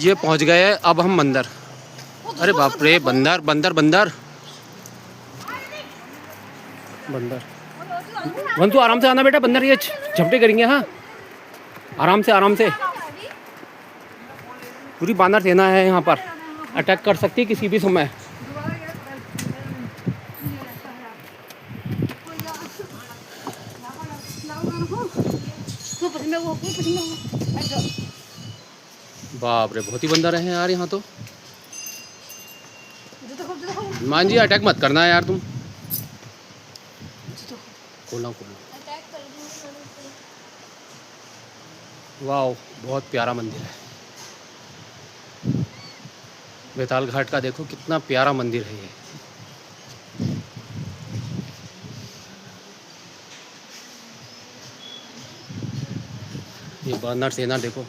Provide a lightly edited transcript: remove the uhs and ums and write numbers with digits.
ये पहुंच गए हैं अब हम मंदिर। अरे बाप रे, बंदर बंदर बंदर बंदर। वंतु आराम से आना बेटा, बंदर ये झपटे करेंगे। हाँ आराम से आराम से। पूरी बानर सेना है यहाँ पर, अटैक कर सकती है किसी भी समय। बाप रे, बहुत ही बंदर हैं यार यहाँ तो। मान जी अटैक मत करना यार तुम। खोलना खोलना। वाह, बहुत प्यारा मंदिर है। बेताल घाट का देखो कितना प्यारा मंदिर है ये। ये बानर सेना देखो।